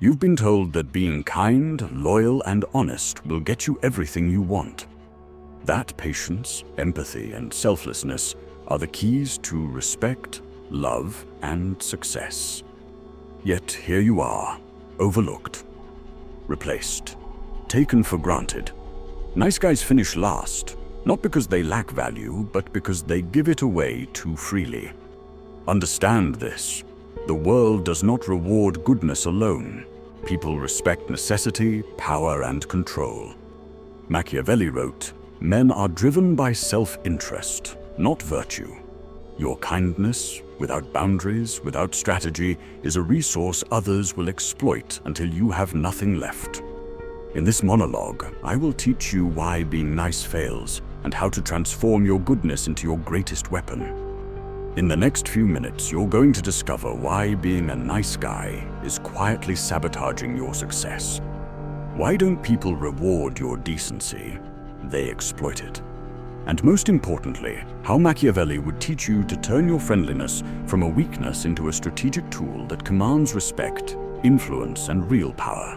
You've been told that being kind, loyal, and honest will get you everything you want. That patience, empathy, and selflessness are the keys to respect, love, and success. Yet here you are, overlooked, replaced, taken for granted. Nice guys finish last, not because they lack value, but because they give it away too freely. Understand this. The world does not reward goodness alone. People respect necessity, power, and control. Machiavelli wrote, "Men are driven by self-interest, not virtue. Your kindness, without boundaries, without strategy, is a resource others will exploit until you have nothing left." In this monologue, I will teach you why being nice fails and how to transform your goodness into your greatest weapon. In the next few minutes, you're going to discover why being a nice guy is quietly sabotaging your success. Why don't people reward your decency? They exploit it. And most importantly, how Machiavelli would teach you to turn your friendliness from a weakness into a strategic tool that commands respect, influence, and real power.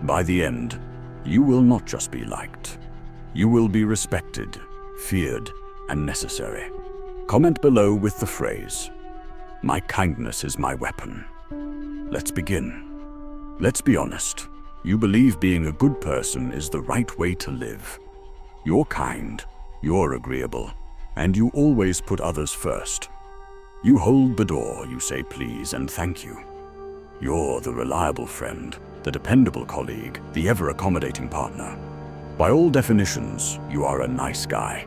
By the end, you will not just be liked. You will be respected, feared, and necessary. Comment below with the phrase, "My kindness is my weapon." Let's begin. Let's be honest. You believe being a good person is the right way to live. You're kind, you're agreeable, and you always put others first. You hold the door, you say please and thank you. You're the reliable friend, the dependable colleague, the ever-accommodating partner. By all definitions, you are a nice guy.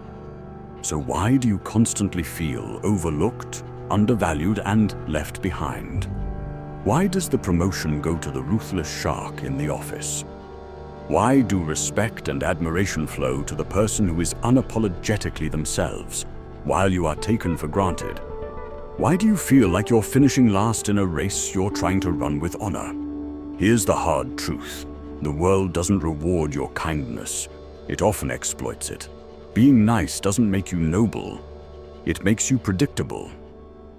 So why do you constantly feel overlooked, undervalued, and left behind? Why does the promotion go to the ruthless shark in the office? Why do respect and admiration flow to the person who is unapologetically themselves, while you are taken for granted? Why do you feel like you're finishing last in a race you're trying to run with honor? Here's the hard truth. The world doesn't reward your kindness. It often exploits it. Being nice doesn't make you noble. It makes you predictable.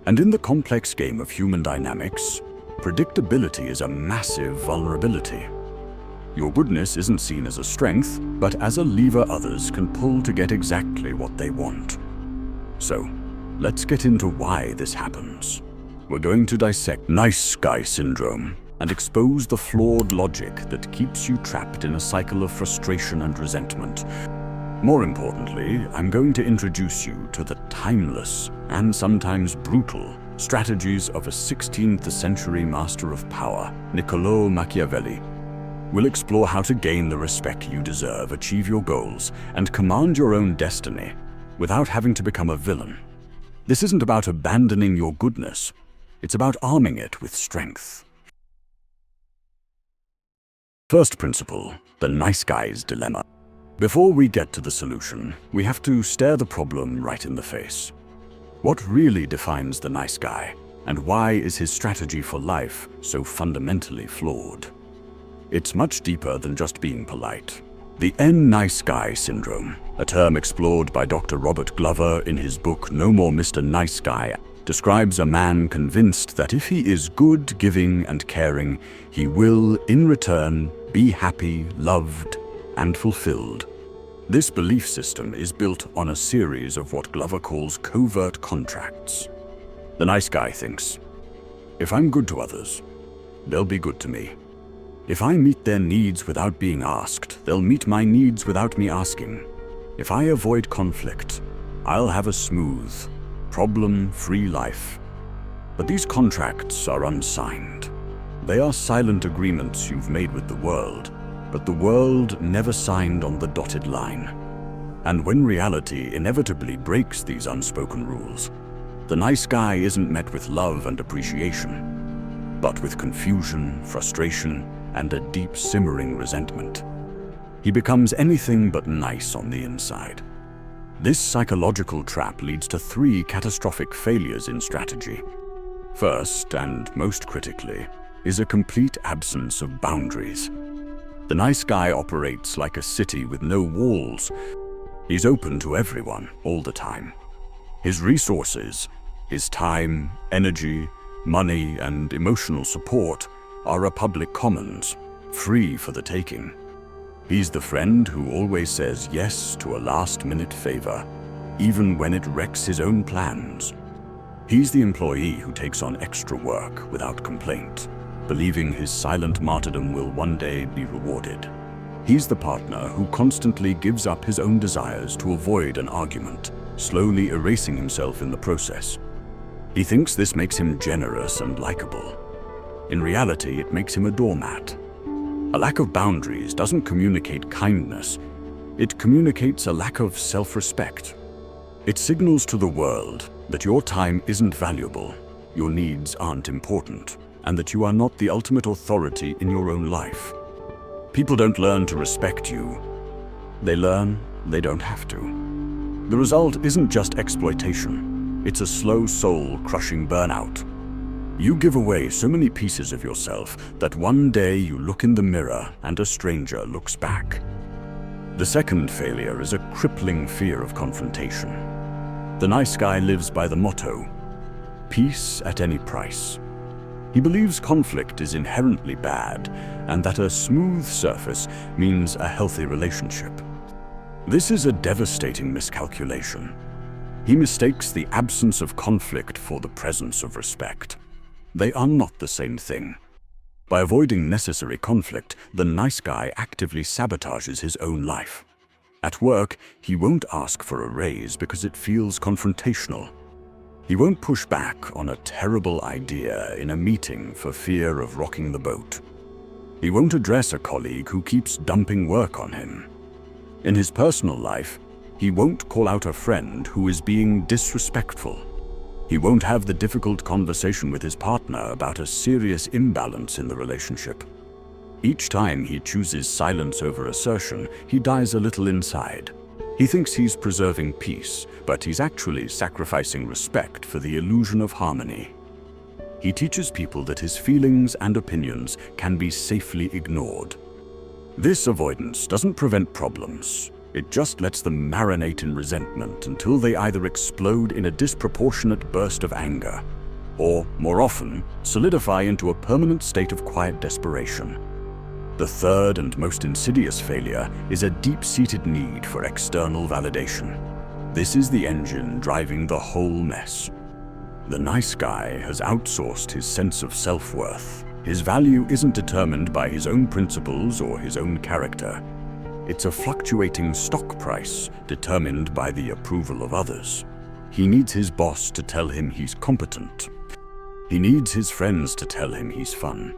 And in the complex game of human dynamics, predictability is a massive vulnerability. Your goodness isn't seen as a strength, but as a lever others can pull to get exactly what they want. So, let's get into why this happens. We're going to dissect nice guy syndrome and expose the flawed logic that keeps you trapped in a cycle of frustration and resentment. More importantly, I'm going to introduce you to the timeless and sometimes brutal strategies of a 16th century master of power, Niccolò Machiavelli. We'll explore how to gain the respect you deserve, achieve your goals, and command your own destiny without having to become a villain. This isn't about abandoning your goodness. It's about arming it with strength. First principle, the nice guy's dilemma. Before we get to the solution, we have to stare the problem right in the face. What really defines the nice guy, and why is his strategy for life so fundamentally flawed? It's much deeper than just being polite. The nice guy syndrome, a term explored by Dr. Robert Glover in his book No More Mr. Nice Guy, describes a man convinced that if he is good, giving, and caring, he will, in return, be happy, loved, and fulfilled. This belief system is built on a series of what Glover calls covert contracts. The nice guy thinks, if I'm good to others, they'll be good to me. If I meet their needs without being asked, they'll meet my needs without me asking. If I avoid conflict, I'll have a smooth, problem-free life. But these contracts are unsigned. They are silent agreements you've made with the world, but the world never signed on the dotted line. And when reality inevitably breaks these unspoken rules, the nice guy isn't met with love and appreciation, but with confusion, frustration, and a deep simmering resentment. He becomes anything but nice on the inside. This psychological trap leads to 3 catastrophic failures in strategy. First, and most critically, is a complete absence of boundaries. The nice guy operates like a city with no walls. He's open to everyone, all the time. His resources, his time, energy, money, and emotional support are a public commons, free for the taking. He's the friend who always says yes to a last-minute favor, even when it wrecks his own plans. He's the employee who takes on extra work without complaint, believing his silent martyrdom will one day be rewarded. He's the partner who constantly gives up his own desires to avoid an argument, slowly erasing himself in the process. He thinks this makes him generous and likable. In reality, it makes him a doormat. A lack of boundaries doesn't communicate kindness. It communicates a lack of self-respect. It signals to the world that your time isn't valuable, your needs aren't important, and that you are not the ultimate authority in your own life. People don't learn to respect you. They learn they don't have to. The result isn't just exploitation. It's a slow, soul-crushing burnout. You give away so many pieces of yourself that one day you look in the mirror and a stranger looks back. The second failure is a crippling fear of confrontation. The nice guy lives by the motto, peace at any price. He believes conflict is inherently bad and that a smooth surface means a healthy relationship. This is a devastating miscalculation. He mistakes the absence of conflict for the presence of respect. They are not the same thing. By avoiding necessary conflict, the nice guy actively sabotages his own life. At work, he won't ask for a raise because it feels confrontational. He won't push back on a terrible idea in a meeting for fear of rocking the boat. He won't address a colleague who keeps dumping work on him. In his personal life, he won't call out a friend who is being disrespectful. He won't have the difficult conversation with his partner about a serious imbalance in the relationship. Each time he chooses silence over assertion, he dies a little inside. He thinks he's preserving peace, but he's actually sacrificing respect for the illusion of harmony. He teaches people that his feelings and opinions can be safely ignored. This avoidance doesn't prevent problems. It just lets them marinate in resentment until they either explode in a disproportionate burst of anger, or, more often, solidify into a permanent state of quiet desperation. The third and most insidious failure is a deep-seated need for external validation. This is the engine driving the whole mess. The nice guy has outsourced his sense of self-worth. His value isn't determined by his own principles or his own character. It's a fluctuating stock price determined by the approval of others. He needs his boss to tell him he's competent. He needs his friends to tell him he's fun.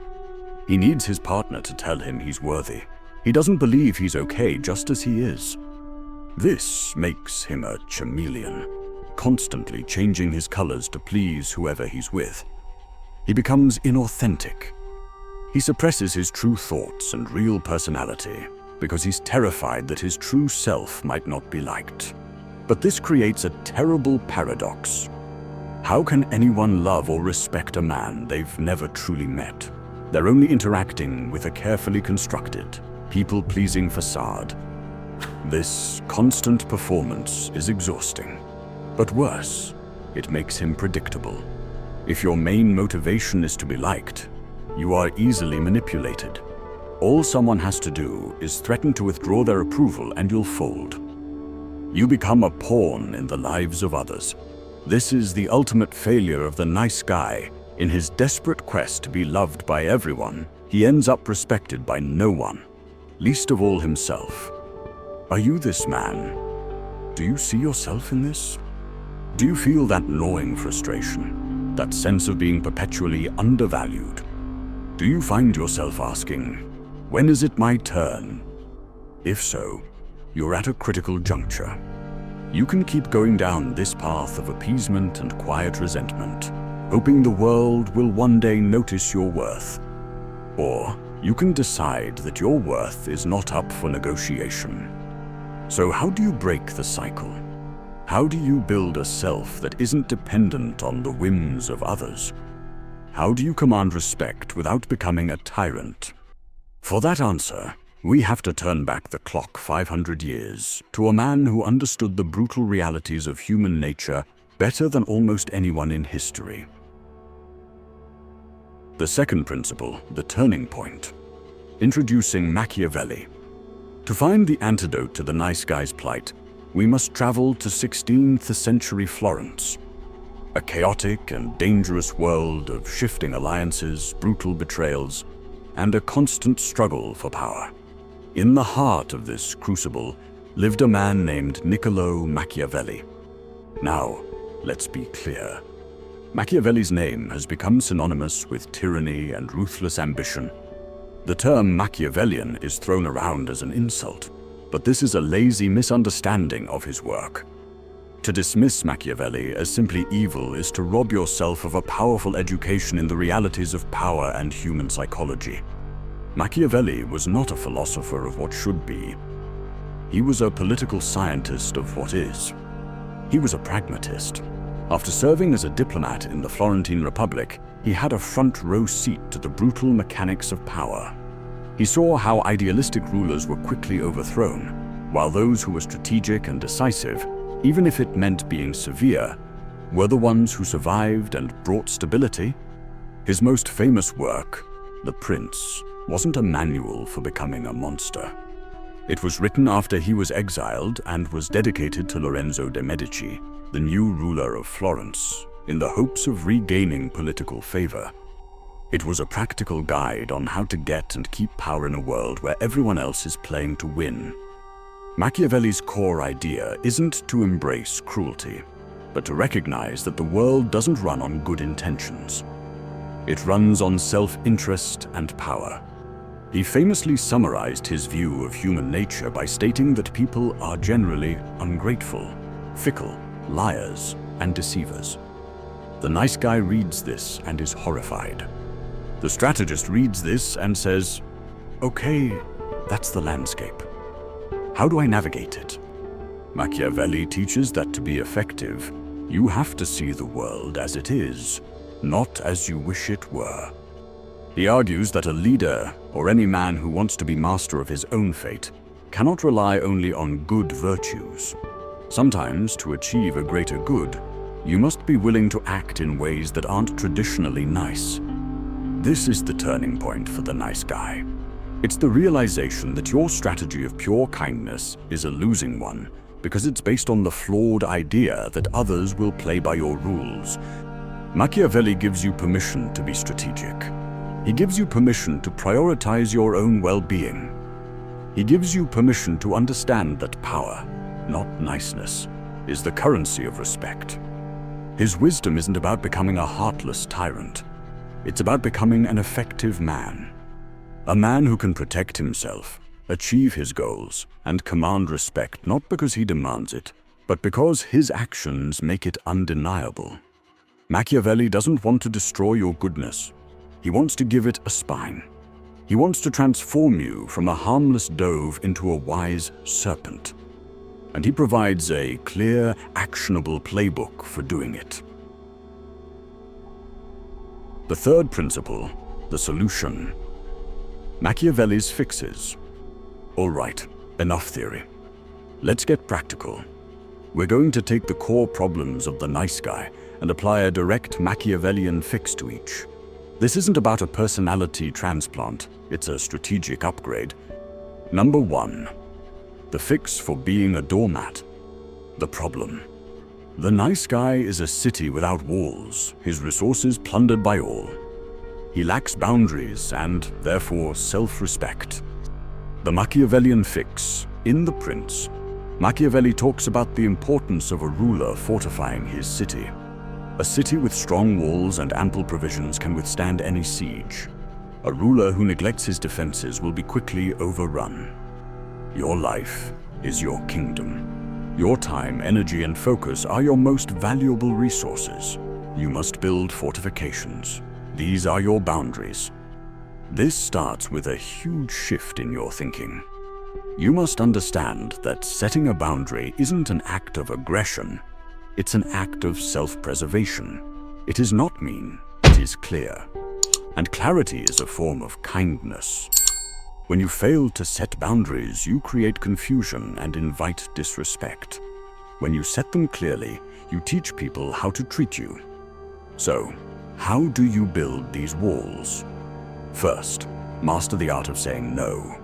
He needs his partner to tell him he's worthy. He doesn't believe he's okay just as he is. This makes him a chameleon, constantly changing his colors to please whoever he's with. He becomes inauthentic. He suppresses his true thoughts and real personality because he's terrified that his true self might not be liked. But this creates a terrible paradox. How can anyone love or respect a man they've never truly met? They're only interacting with a carefully constructed, people-pleasing facade. This constant performance is exhausting. But worse, it makes him predictable. If your main motivation is to be liked, you are easily manipulated. All someone has to do is threaten to withdraw their approval and you'll fold. You become a pawn in the lives of others. This is the ultimate failure of the nice guy. In his desperate quest to be loved by everyone, he ends up respected by no one, least of all himself. Are you this man? Do you see yourself in this? Do you feel that gnawing frustration, that sense of being perpetually undervalued? Do you find yourself asking, when is it my turn? If so, you're at a critical juncture. You can keep going down this path of appeasement and quiet resentment, hoping the world will one day notice your worth. Or you can decide that your worth is not up for negotiation. So how do you break the cycle? How do you build a self that isn't dependent on the whims of others? How do you command respect without becoming a tyrant? For that answer, we have to turn back the clock 500 years to a man who understood the brutal realities of human nature better than almost anyone in history. The second principle, the turning point. Introducing Machiavelli. To find the antidote to the nice guy's plight, we must travel to 16th century Florence. A chaotic and dangerous world of shifting alliances, brutal betrayals, and a constant struggle for power. In the heart of this crucible lived a man named Niccolo Machiavelli. Now, let's be clear. Machiavelli's name has become synonymous with tyranny and ruthless ambition. The term Machiavellian is thrown around as an insult, but this is a lazy misunderstanding of his work. To dismiss Machiavelli as simply evil is to rob yourself of a powerful education in the realities of power and human psychology. Machiavelli was not a philosopher of what should be. He was a political scientist of what is. He was a pragmatist. After serving as a diplomat in the Florentine Republic, he had a front-row seat to the brutal mechanics of power. He saw how idealistic rulers were quickly overthrown, while those who were strategic and decisive, even if it meant being severe, were the ones who survived and brought stability. His most famous work, The Prince, wasn't a manual for becoming a monster. It was written after he was exiled and was dedicated to Lorenzo de' Medici, the new ruler of Florence, in the hopes of regaining political favor. It was a practical guide on how to get and keep power in a world where everyone else is playing to win. Machiavelli's core idea isn't to embrace cruelty, but to recognize that the world doesn't run on good intentions. It runs on self-interest and power. He famously summarized his view of human nature by stating that people are generally ungrateful, fickle, liars, and deceivers. The nice guy reads this and is horrified. The strategist reads this and says, "Okay, that's the landscape. How do I navigate it?" Machiavelli teaches that to be effective, you have to see the world as it is, not as you wish it were. He argues that a leader, or any man who wants to be master of his own fate, cannot rely only on good virtues. Sometimes, to achieve a greater good, you must be willing to act in ways that aren't traditionally nice. This is the turning point for the nice guy. It's the realization that your strategy of pure kindness is a losing one because it's based on the flawed idea that others will play by your rules. Machiavelli gives you permission to be strategic. He gives you permission to prioritize your own well-being. He gives you permission to understand that power, not niceness, is the currency of respect. His wisdom isn't about becoming a heartless tyrant. It's about becoming an effective man. A man who can protect himself, achieve his goals, and command respect not because he demands it, but because his actions make it undeniable. Machiavelli doesn't want to destroy your goodness. He wants to give it a spine. He wants to transform you from a harmless dove into a wise serpent. And he provides a clear, actionable playbook for doing it. The third principle, the solution. Machiavelli's fixes. All right, enough theory. Let's get practical. We're going to take the core problems of the nice guy and apply a direct Machiavellian fix to each. This isn't about a personality transplant, it's a strategic upgrade. Number 1. The fix for being a doormat. The problem. The nice guy is a city without walls, his resources plundered by all. He lacks boundaries and, therefore, self-respect. The Machiavellian fix. In The Prince, Machiavelli talks about the importance of a ruler fortifying his city. A city with strong walls and ample provisions can withstand any siege. A ruler who neglects his defenses will be quickly overrun. Your life is your kingdom. Your time, energy, and focus are your most valuable resources. You must build fortifications. These are your boundaries. This starts with a huge shift in your thinking. You must understand that setting a boundary isn't an act of aggression. It's an act of self-preservation. It is not mean, it is clear. And clarity is a form of kindness. When you fail to set boundaries, you create confusion and invite disrespect. When you set them clearly, you teach people how to treat you. So, How do you build these walls? First, master the art of saying no.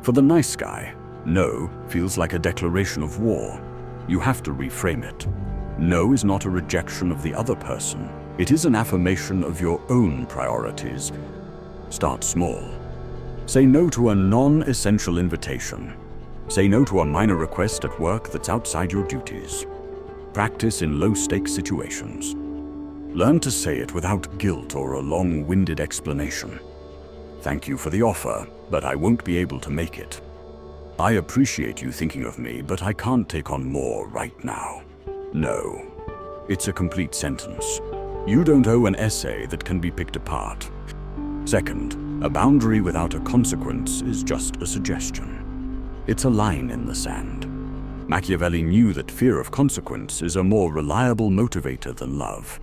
For the nice guy, no feels like a declaration of war. You have to reframe it. No is not a rejection of the other person. It is an affirmation of your own priorities. Start small. Say no to a non-essential invitation. Say no to a minor request at work that's outside your duties. Practice in low-stakes situations. Learn to say it without guilt or a long-winded explanation. Thank you for the offer, but I won't be able to make it. I appreciate you thinking of me, but I can't take on more right now. No. It's a complete sentence. You don't owe an essay that can be picked apart. Second, a boundary without a consequence is just a suggestion. It's a line in the sand. Machiavelli knew that fear of consequence is a more reliable motivator than love.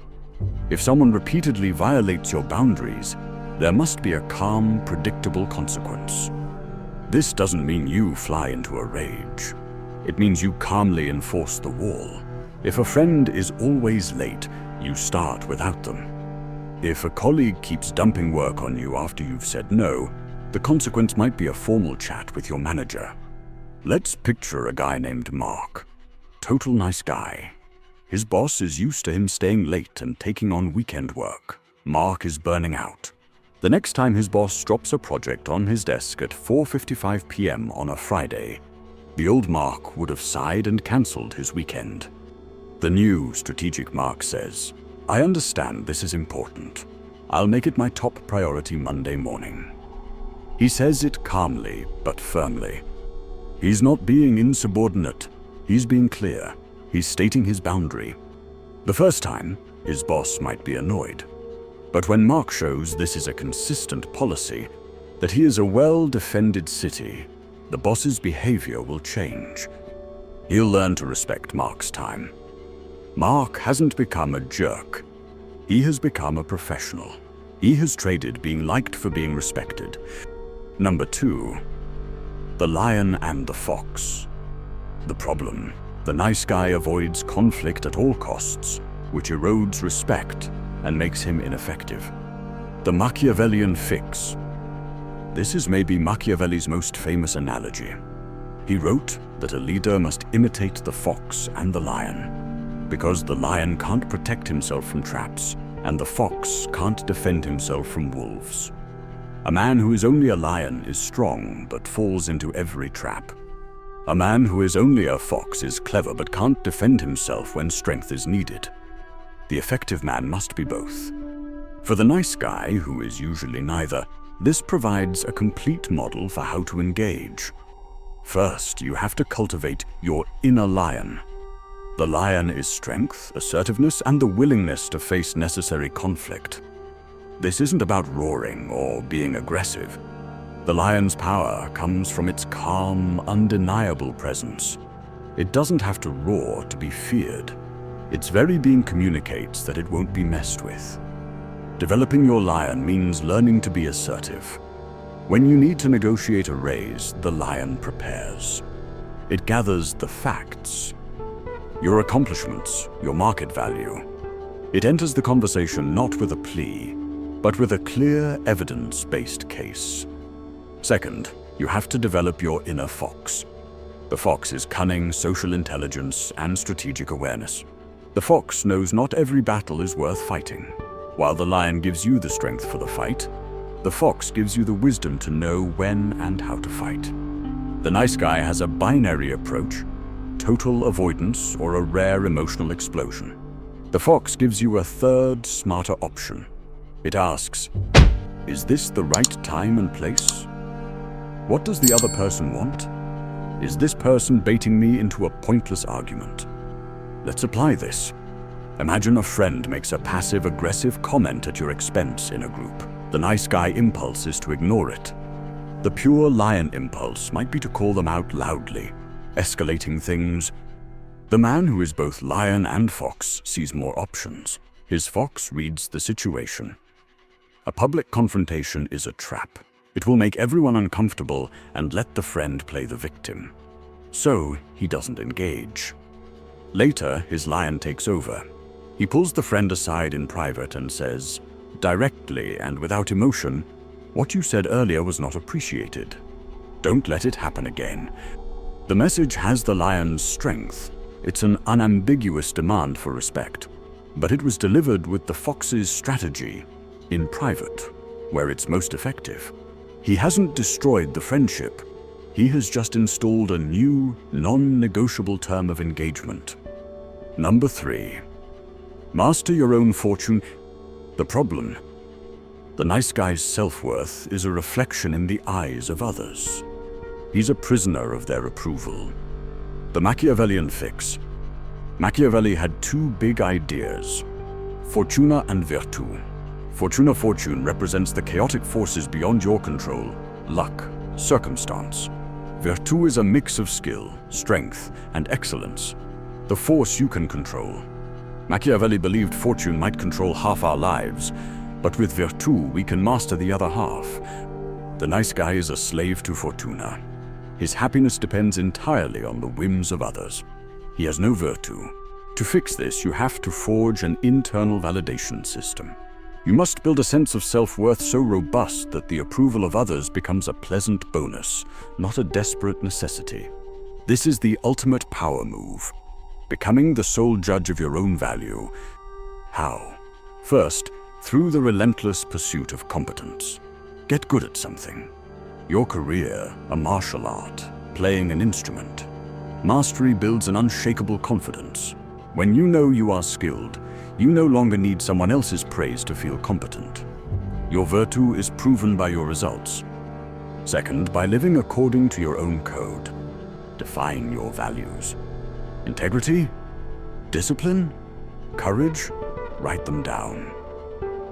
If someone repeatedly violates your boundaries, there must be a calm, predictable consequence. This doesn't mean you fly into a rage. It means you calmly enforce the wall. If a friend is always late, you start without them. If a colleague keeps dumping work on you after you've said no, the consequence might be a formal chat with your manager. Let's picture a guy named Mark. Total nice guy. His boss is used to him staying late and taking on weekend work. Mark is burning out. The next time his boss drops a project on his desk at 4:55 p.m. on a Friday, the old Mark would have sighed and cancelled his weekend. The new strategic Mark says, I understand this is important. I'll make it my top priority Monday morning. He says it calmly but firmly. He's not being insubordinate. He's being clear. He's stating his boundary. The first time, his boss might be annoyed. But when Mark shows this is a consistent policy, that he is a well-defended city, the boss's behavior will change. He'll learn to respect Mark's time. Mark hasn't become a jerk. He has become a professional. He has traded being liked for being respected. Number 2, the lion and the fox. The problem: the nice guy avoids conflict at all costs, which erodes respect and makes him ineffective. The Machiavellian fix. This is maybe Machiavelli's most famous analogy. He wrote that a leader must imitate the fox and the lion, because the lion can't protect himself from traps, and the fox can't defend himself from wolves. A man who is only a lion is strong but falls into every trap. A man who is only a fox is clever but can't defend himself when strength is needed. The effective man must be both. For the nice guy, who is usually neither, this provides a complete model for how to engage. First, you have to cultivate your inner lion. The lion is strength, assertiveness, and the willingness to face necessary conflict. This isn't about roaring or being aggressive. The lion's power comes from its calm, undeniable presence. It doesn't have to roar to be feared. Its very being communicates that it won't be messed with. Developing your lion means learning to be assertive. When you need to negotiate a raise, the lion prepares. It gathers the facts, your accomplishments, your market value. It enters the conversation not with a plea, but with a clear, evidence-based case. Second, you have to develop your inner fox. The fox is cunning, social intelligence, and strategic awareness. The fox knows not every battle is worth fighting. While the lion gives you the strength for the fight, the fox gives you the wisdom to know when and how to fight. The nice guy has a binary approach: total avoidance or a rare emotional explosion. The fox gives you a third, smarter option. It asks, is this the right time and place? What does the other person want? Is this person baiting me into a pointless argument? Let's apply this. Imagine a friend makes a passive-aggressive comment at your expense in a group. The nice guy impulse is to ignore it. The pure lion impulse might be to call them out loudly, escalating things. The man who is both lion and fox sees more options. His fox reads the situation. A public confrontation is a trap. It will make everyone uncomfortable and let the friend play the victim. So he doesn't engage. Later, his lion takes over. He pulls the friend aside in private and says, directly and without emotion, "What you said earlier was not appreciated. Don't let it happen again." The message has the lion's strength. It's an unambiguous demand for respect. But it was delivered with the fox's strategy, in private, where it's most effective. He hasn't destroyed the friendship. He has just installed a new, non-negotiable term of engagement. Number 3. Master your own fortune. The problem: the nice guy's self-worth is a reflection in the eyes of others. He's a prisoner of their approval. The Machiavellian fix. Machiavelli had 2 big ideas: fortuna and virtu. Fortune represents the chaotic forces beyond your control, luck, circumstance. Virtu is a mix of skill, strength, and excellence, the force you can control. Machiavelli believed fortune might control half our lives, but with virtu we can master the other half. The nice guy is a slave to fortuna. His happiness depends entirely on the whims of others. He has no virtu. To fix this, you have to forge an internal validation system. You must build a sense of self-worth so robust that the approval of others becomes a pleasant bonus, not a desperate necessity. This is the ultimate power move, becoming the sole judge of your own value. How? First, through the relentless pursuit of competence. Get good at something. Your career, a martial art, playing an instrument. Mastery builds an unshakable confidence. When you know you are skilled, you no longer need someone else's praise to feel competent. Your virtu is proven by your results. Second, by living according to your own code. Define your values. Integrity, discipline, courage, write them down.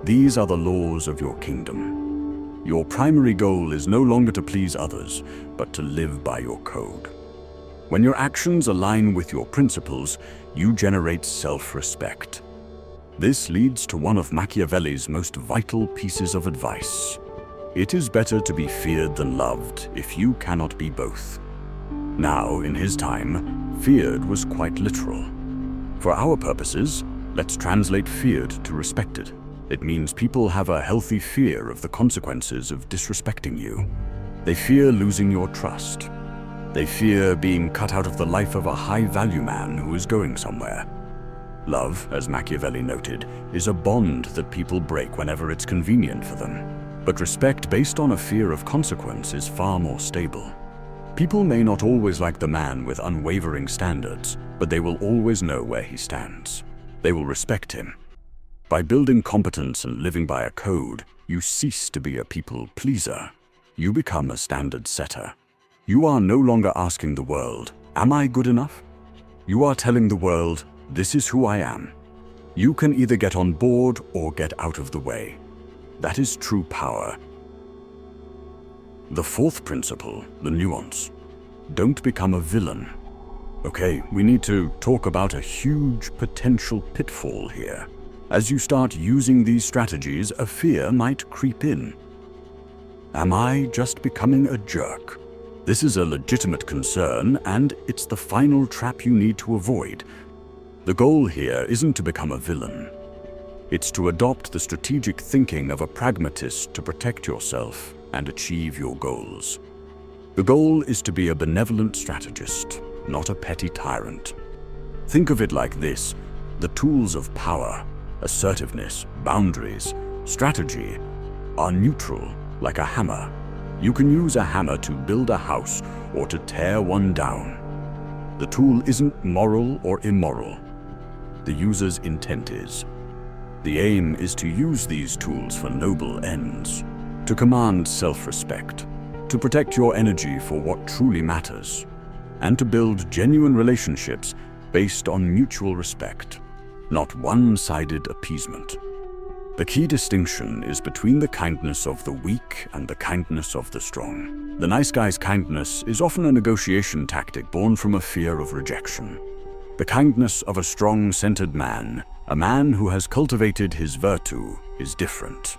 These are the laws of your kingdom. Your primary goal is no longer to please others, but to live by your code. When your actions align with your principles, you generate self-respect. This leads to one of Machiavelli's most vital pieces of advice. It is better to be feared than loved if you cannot be both. Now, in his time, feared was quite literal. For our purposes, let's translate feared to respected. It means people have a healthy fear of the consequences of disrespecting you. They fear losing your trust. They fear being cut out of the life of a high-value man who is going somewhere. Love, as Machiavelli noted, is a bond that people break whenever it's convenient for them. But respect based on a fear of consequence is far more stable. People may not always like the man with unwavering standards, but they will always know where he stands. They will respect him. By building competence and living by a code, you cease to be a people pleaser. You become a standard setter. You are no longer asking the world, "Am I good enough?" You are telling the world, "This is who I am." You can either get on board or get out of the way. That is true power. The 4th principle, the nuance. Don't become a villain. Okay, we need to talk about a huge potential pitfall here. As you start using these strategies, a fear might creep in. Am I just becoming a jerk? This is a legitimate concern, and it's the final trap you need to avoid. The goal here isn't to become a villain. It's to adopt the strategic thinking of a pragmatist to protect yourself and achieve your goals. The goal is to be a benevolent strategist, not a petty tyrant. Think of it like this: the tools of power, assertiveness, boundaries, strategy are neutral, like a hammer. You can use a hammer to build a house or to tear one down. The tool isn't moral or immoral. The user's intent is. The aim is to use these tools for noble ends, to command self-respect, to protect your energy for what truly matters, and to build genuine relationships based on mutual respect, not one-sided appeasement. The key distinction is between the kindness of the weak and the kindness of the strong. The nice guy's kindness is often a negotiation tactic born from a fear of rejection. The kindness of a strong-centered man, a man who has cultivated his virtue, is different.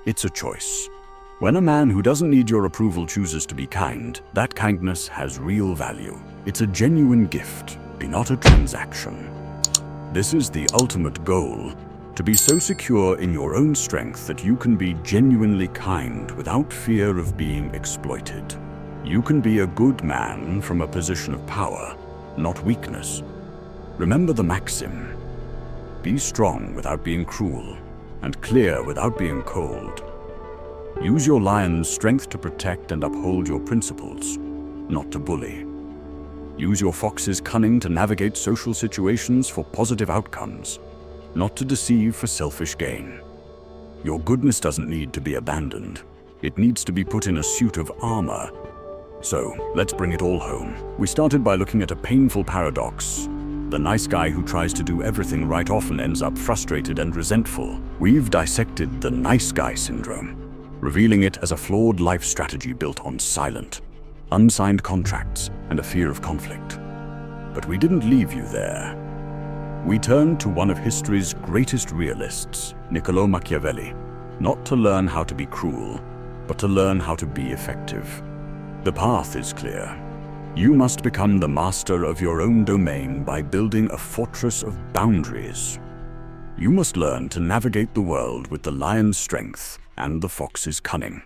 It's a choice. When a man who doesn't need your approval chooses to be kind, that kindness has real value. It's a genuine gift, not a transaction. This is the ultimate goal, to be so secure in your own strength that you can be genuinely kind without fear of being exploited. You can be a good man from a position of power, not weakness. Remember the maxim: be strong without being cruel, and clear without being cold. Use your lion's strength to protect and uphold your principles, not to bully. Use your fox's cunning to navigate social situations for positive outcomes, not to deceive for selfish gain. Your goodness doesn't need to be abandoned. It needs to be put in a suit of armor. So, let's bring it all home. We started by looking at a painful paradox. The nice guy who tries to do everything right often ends up frustrated and resentful. We've dissected the nice guy syndrome, revealing it as a flawed life strategy built on silent, unsigned contracts and a fear of conflict. But we didn't leave you there. We turned to one of history's greatest realists, Machiavelli, not to learn how to be cruel, but to learn how to be effective. The path is clear. You must become the master of your own domain by building a fortress of boundaries. You must learn to navigate the world with the lion's strength and the fox's cunning.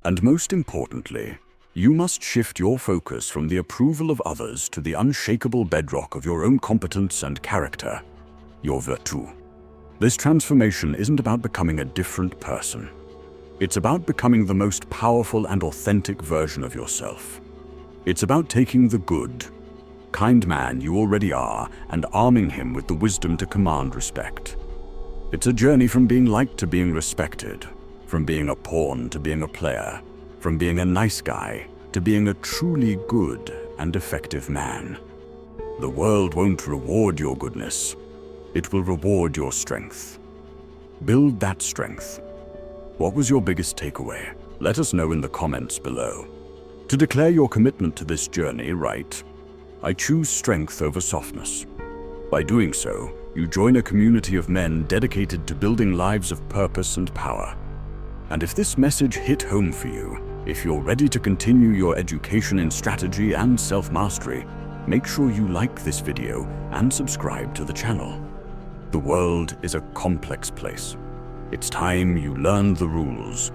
And most importantly, you must shift your focus from the approval of others to the unshakable bedrock of your own competence and character, your virtù. This transformation isn't about becoming a different person. It's about becoming the most powerful and authentic version of yourself. It's about taking the good, kind man you already are and arming him with the wisdom to command respect. It's a journey from being liked to being respected, from being a pawn to being a player, from being a nice guy to being a truly good and effective man. The world won't reward your goodness. It will reward your strength. Build that strength. What was your biggest takeaway? Let us know in the comments below. To declare your commitment to this journey, write, "I choose strength over softness." By doing so, you join a community of men dedicated to building lives of purpose and power. And if this message hit home for you, if you're ready to continue your education in strategy and self-mastery, make sure you like this video and subscribe to the channel. The world is a complex place. It's time you learned the rules,